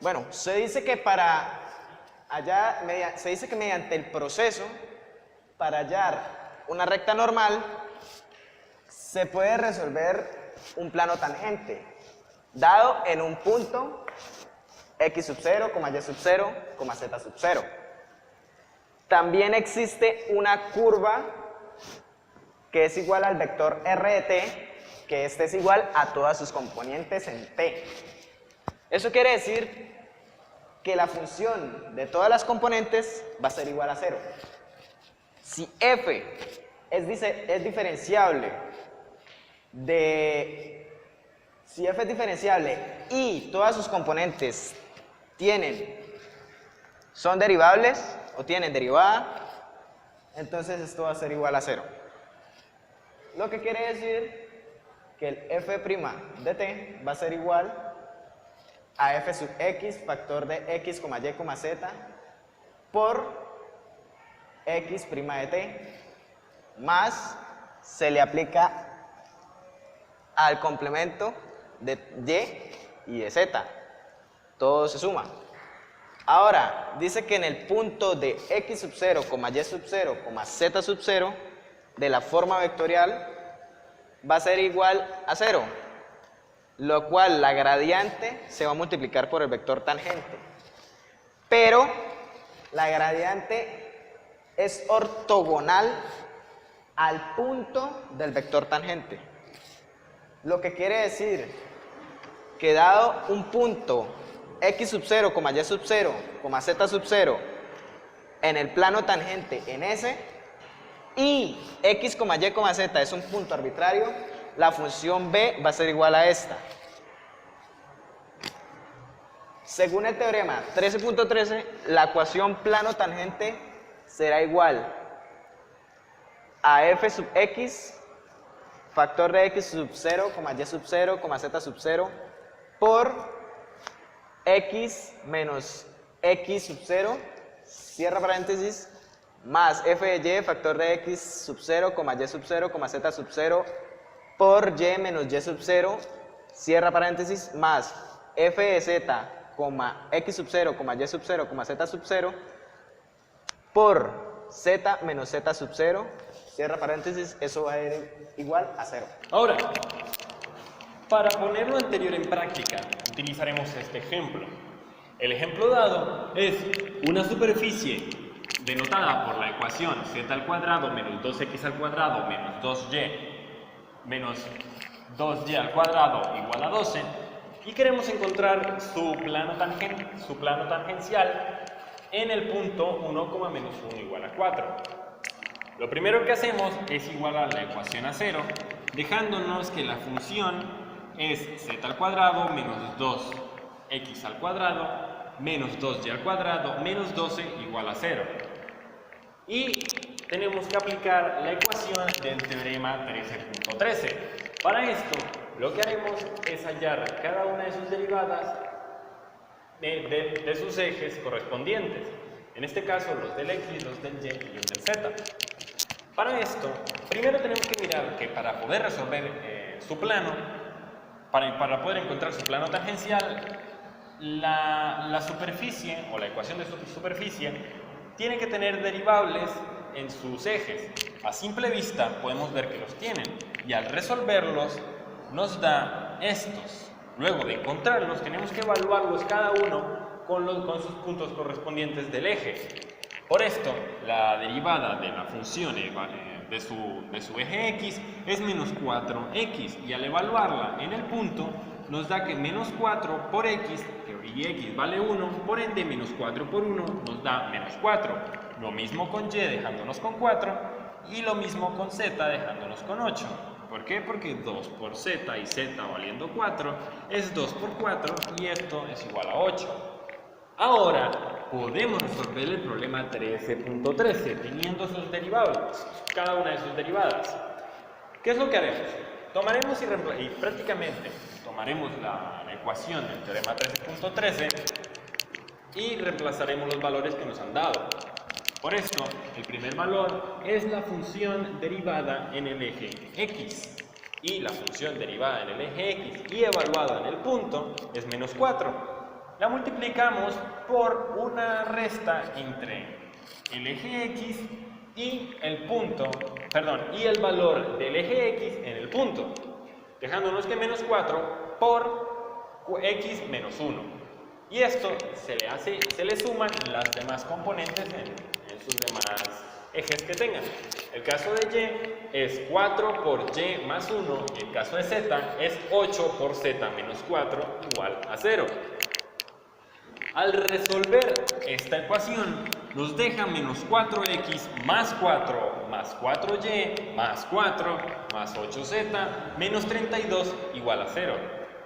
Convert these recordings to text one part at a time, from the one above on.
Bueno, se dice que mediante el proceso, para hallar una recta normal, se puede resolver un plano tangente, dado en un punto x sub 0, y sub 0, z sub 0. También existe una curva que es igual al vector r de t, que este es igual a todas sus componentes en t. Eso quiere decir que la función de todas las componentes va a ser igual a 0. Si f es diferenciable y todas sus componentes son derivables o tienen derivada, entonces esto va a ser igual a 0. Lo que quiere decir que el f' de t va a ser igual a f sub x factor de x, y, z por x' de t, más se le aplica al complemento de y y de z. Todo se suma. Ahora, dice que en el punto de x sub 0, y sub 0, z sub 0, de la forma vectorial, va a ser igual a 0, lo cual la gradiente se va a multiplicar por el vector tangente. Pero la gradiente es ortogonal al punto del vector tangente. Lo que quiere decir que dado un punto x sub 0, y sub 0, z sub 0 en el plano tangente en S, y x, y, z es un punto arbitrario, la función b va a ser igual a esta. Según el teorema 13.13, la ecuación plano tangente será igual a f sub x factor de x sub 0, y sub 0, z sub 0 por x menos x sub 0, cierra paréntesis, más f de y factor de x sub 0, y sub 0, z sub 0 por y menos y sub 0, cierra paréntesis, más f de z, x sub 0, y sub 0, z sub 0 por z menos z sub 0, cierra paréntesis, eso va a ir igual a 0. Ahora, para poner lo anterior en práctica, utilizaremos este ejemplo. El ejemplo dado es una superficie denotada por la ecuación z al cuadrado menos 2x al cuadrado menos 2y al cuadrado igual a 12, y queremos encontrar su plano tangencial en el punto 1, menos 1 igual a 4. Lo primero que hacemos es igualar la ecuación a 0, dejándonos que la función es z al cuadrado menos 2x al cuadrado menos 2y al cuadrado menos 12 igual a 0. Y tenemos que aplicar la ecuación del teorema 13.13. Para esto, lo que haremos es hallar cada una de sus derivadas de sus ejes correspondientes. En este caso, los del x, los del y y los del z. Para esto, primero tenemos que mirar que para poder resolver su plano, para poder encontrar su plano tangencial, la superficie o la ecuación de su superficie tiene que tener derivables en sus ejes. A simple vista podemos ver que los tienen, y al resolverlos nos da estos. Luego de encontrarlos tenemos que evaluarlos cada uno con sus puntos correspondientes del eje. Por esto, la derivada de la función de su eje x es menos 4x, y al evaluarla en el punto nos da que menos 4 por x, y x vale 1, por ende menos 4 por 1 nos da menos 4. Lo mismo con y dejándonos con 4, y lo mismo con z dejándonos con 8. ¿Por qué? Porque 2 por z y z valiendo 4 es 2 por 4, y esto es igual a 8. Ahora podemos resolver el problema 13.13 teniendo sus derivables, cada una de sus derivadas. ¿Qué es lo que haremos? Tomaremos y prácticamente tomaremos la ecuación del teorema 13.13 y reemplazaremos los valores que nos han dado. Por esto, el primer valor es la función derivada en el eje x, y la función derivada en el eje x y evaluada en el punto es menos 4. la multiplicamos por una resta entre el eje X y el punto, y el valor del eje X en el punto, dejándonos que menos 4 por X menos 1. Y esto se le suman las demás componentes en sus demás ejes que tengan. El caso de Y es 4 por Y más 1 y el caso de Z es 8 por Z menos 4 igual a 0. Al resolver esta ecuación nos deja menos 4x más 4 más 4y más 4 más 8z menos 32 igual a 0.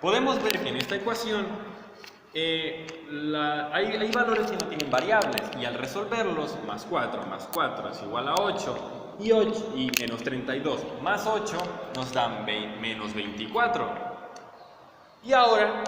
Podemos ver que en esta ecuación hay valores que no tienen variables y al resolverlos más 4 es igual a 8 y menos 32 más 8 nos dan menos 24. Y ahora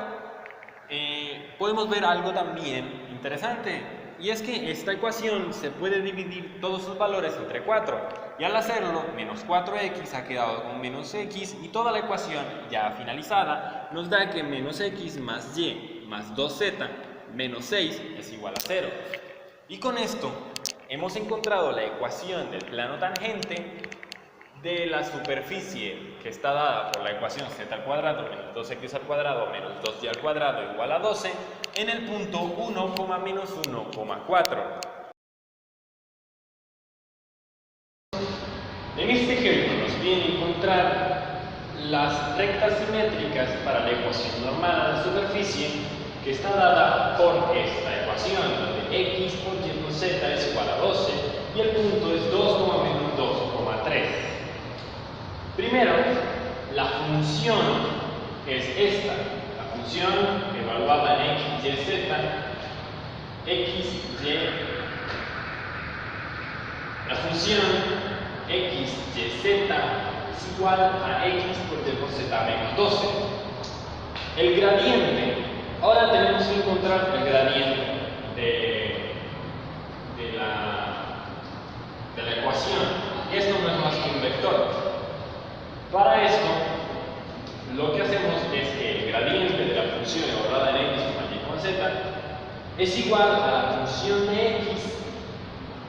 podemos ver algo también interesante, y es que esta ecuación se puede dividir todos sus valores entre 4, y al hacerlo, menos 4x ha quedado con menos x, y toda la ecuación ya finalizada nos da que menos x más y más 2z menos 6 es igual a 0. Y con esto hemos encontrado la ecuación del plano tangente de la superficie que está dada por la ecuación z al cuadrado menos 2x al cuadrado menos 2y al cuadrado igual a 12 en el punto 1, menos 1,4. En este ejemplo nos piden encontrar las rectas simétricas para la ecuación normal a la superficie que está dada por esta ecuación, donde x por y por z es igual a 12 y el punto es 2, menos 2,3. Primero, la función es esta, la función evaluada en x, y, z, la función x, y, z es igual a x por y por z menos 12. El gradiente, ahora tenemos que encontrar el gradiente de la ecuación, y esto no es más que un vector. Para esto, lo que hacemos es que el gradiente de la función evaluada en x, y con z es igual a la función de x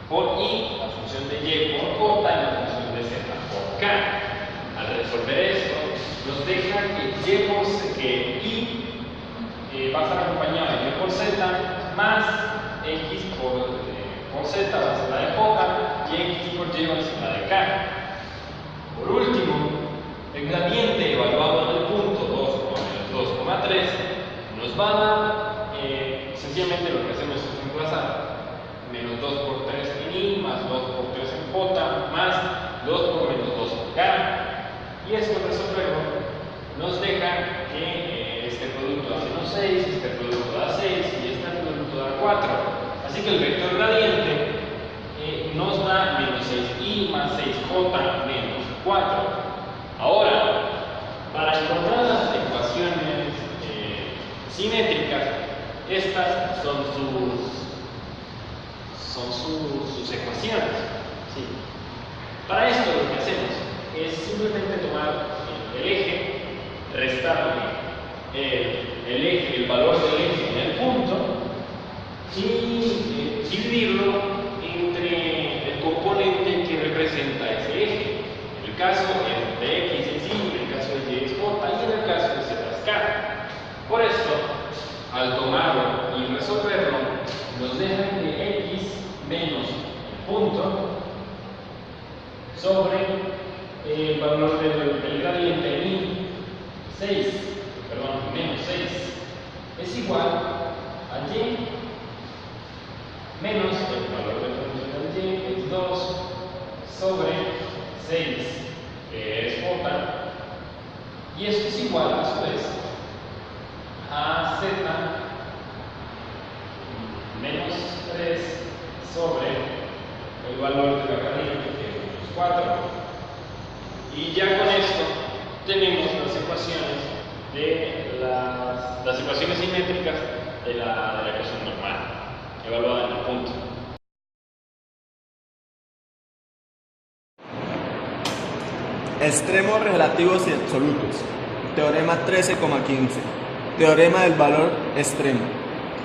por y, la función de y por j y la función de z por k. Al resolver esto, nos deja que y va a estar acompañado de y por z más x por z va a ser la de j y x por y va a ser la de k. Por último, el gradiente evaluado en el punto 2, menos 2,3 nos va a dar, sencillamente lo que hacemos es reemplazar menos 2 por 3 en y, más 2 por 3 en j, más 2 por menos 2 por k. Y esto al resolverlo nos deja que este producto da menos 6, este producto da 6 y este producto da 4. Así que el vector gradiente nos da menos 6y más 6j menos 4. Ahora, para encontrar las ecuaciones simétricas, estas son sus ecuaciones. ¿Sí? Para esto lo que hacemos es simplemente tomar el eje, restarle el valor del eje en el punto y dividirlo entre el componente que representa ese eje. En el caso de x es y, en el caso de y es j y en el caso de z es k. Por esto, al tomarlo y resolverlo, nos deja que x menos el punto sobre el valor del gradiente y menos 6 es igual a y menos el valor del punto de y es 2 sobre 6 que es j, y esto es igual a su vez a z menos 3 sobre el valor de la gradiente que es 4. Y ya con esto tenemos las ecuaciones las ecuaciones simétricas de la ecuación normal evaluada en el punto. Extremos relativos y absolutos. Teorema 13,15. Teorema del valor extremo.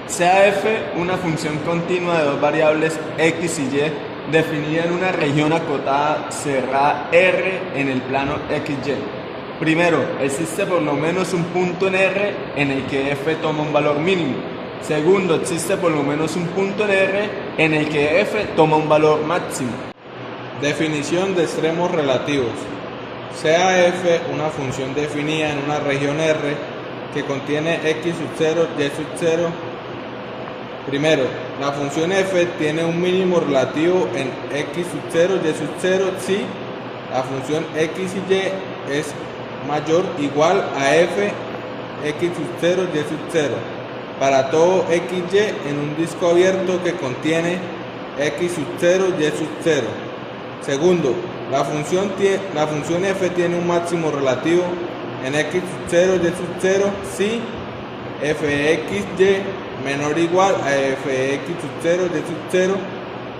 Sea f una función continua de dos variables x y y definida en una región acotada cerrada R en el plano XY. Primero, existe por lo menos un punto en R en el que f toma un valor mínimo. Segundo, existe por lo menos un punto en R en el que f toma un valor máximo. Definición de extremos relativos. Sea f una función definida en una región R que contiene x sub 0, y sub 0. Primero, la función f tiene un mínimo relativo en x sub 0, y sub 0 si la función x y y es mayor o igual a f x sub 0, y sub 0 para todo xy en un disco abierto que contiene x sub 0, y sub 0. Segundo, la función f tiene un máximo relativo en x sub 0, y sub 0 si fxy menor o igual a fx sub 0, y sub 0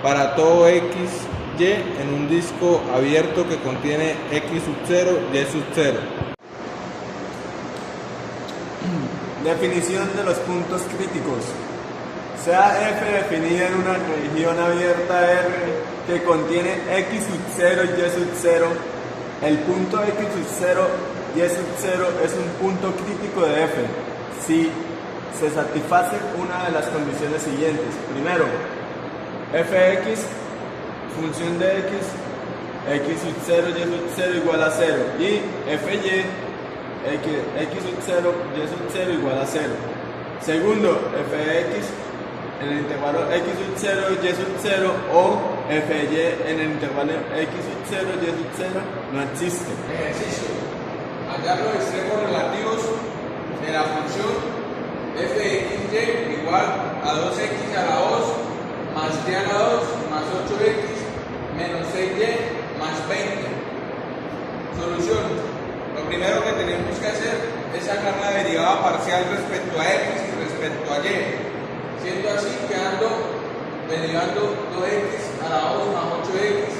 para todo xy en un disco abierto que contiene x sub 0, y sub 0. Definición de los puntos críticos. Sea f definida en una región abierta R que contiene x sub 0 y y sub 0, el punto x sub 0 y sub 0 es un punto crítico de f si se satisface una de las condiciones siguientes. Primero, fx, función de x sub 0 y sub 0 igual a 0, y fy, x sub 0 y sub 0 igual a 0. Segundo, fx en el intervalo x sub 0 y sub 0 o fy en el intervalo x sub 0 y sub 0 no existe. Ejercicio. Hallar los extremos relativos de la función fxy igual a 2x a la 2 más y a la 2 más 8x menos 6y más 20. Solución. Lo primero que tenemos que hacer es sacar la derivada parcial respecto a x y respecto a y. Siendo así, derivando 2x a la 2 más 8x,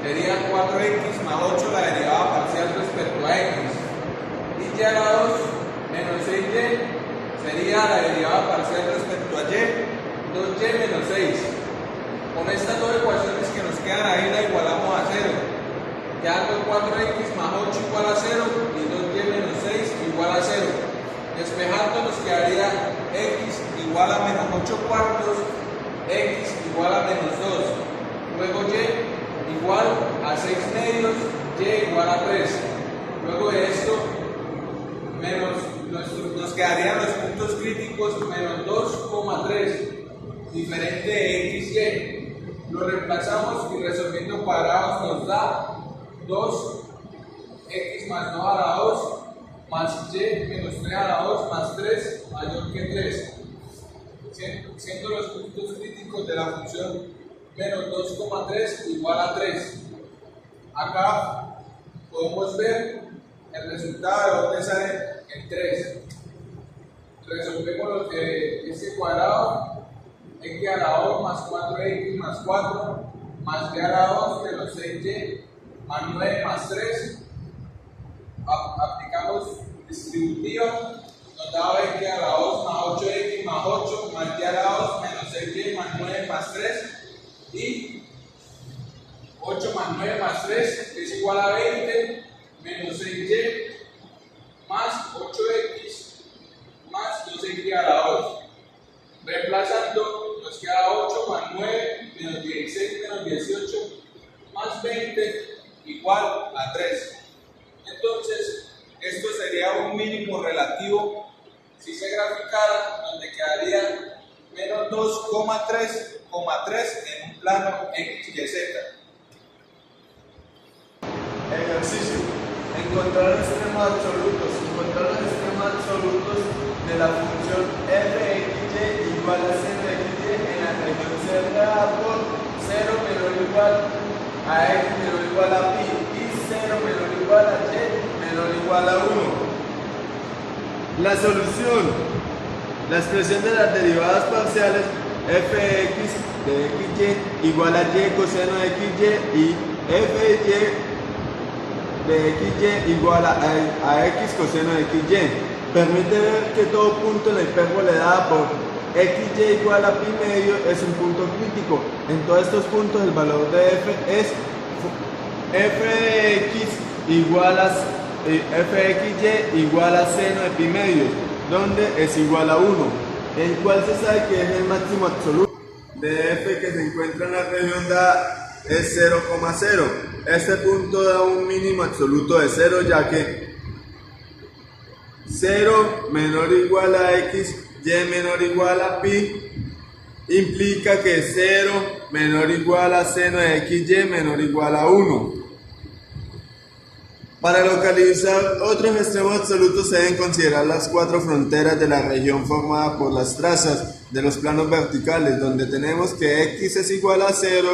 sería 4x más 8 la derivada parcial respecto a x. Y a la 2 menos 6y sería la derivada parcial respecto a y, 2y menos 6. Con estas dos ecuaciones que nos quedan ahí la igualamos a 0, quedando 4x más 8 igual a 0 y 2y menos 6 igual a 0. Despejando nos quedaría x igual a menos 8 cuartos, x igual a menos 2, luego y igual a 6 medios, y igual a 3. Luego de esto nos quedarían los puntos críticos menos 2,3, diferente de x, y. Lo reemplazamos y resolviendo cuadrados nos da 2x más 2 a la 2 más y menos 3 a la 2 más 3 mayor que 3. Siendo los puntos críticos de la función menos 2,3 igual a 3. Acá podemos ver el resultado de donde sale el 3. Resolvemos lo que este cuadrado, x a la 2 más 4x más 4 más y a la 2 menos 6y más 9 más 3. Aplicamos distributiva, nos da x a la 2 más 8x más 8 más y a la 2 menos 6y más 9 más 3, y 8 más 9 más 3 es igual a 20 menos 6y más 8x más 2x a la 2. Reemplazando nos queda 8 más 9 menos 16 menos 18 más 20 igual a 3. Entonces, esto sería un mínimo relativo si se graficara, donde quedaría menos 2,3 en un plano x, y, z. Ejercicio. Encontrar los extremos absolutos. Encontrar los extremos absolutos de la función fxy igual a 0xy en la región cerrada por 0 menor o igual a x menor o igual a pi y 0 menor o igual a y menor o igual a 1. La solución. La expresión de las derivadas parciales fx de xy igual a y coseno de xy y fy de xy igual a x coseno de xy. Permite ver que todo punto en la hipérbole dada por xy igual a pi medio es un punto crítico. En todos estos puntos el valor de f es f de x igual a f de xy igual a seno de pi medio, donde es igual a 1, el cual se sabe que es el máximo absoluto de f que se encuentra en la región dada es 0,0. Este punto da un mínimo absoluto de 0, ya que 0 menor o igual a x, y menor o igual a pi, implica que 0 menor o igual a seno de xy menor o igual a 1. Para localizar otros extremos absolutos se deben considerar las cuatro fronteras de la región formada por las trazas de los planos verticales, donde tenemos que x es igual a 0,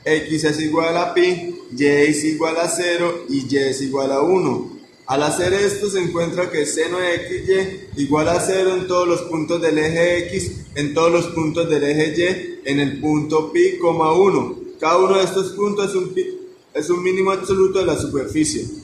x es igual a pi, y es igual a 0 y y es igual a 1. Al hacer esto se encuentra que seno de xy igual a 0 en todos los puntos del eje x, en todos los puntos del eje y, en el punto pi, 1. Cada uno de estos puntos es un mínimo absoluto de la superficie.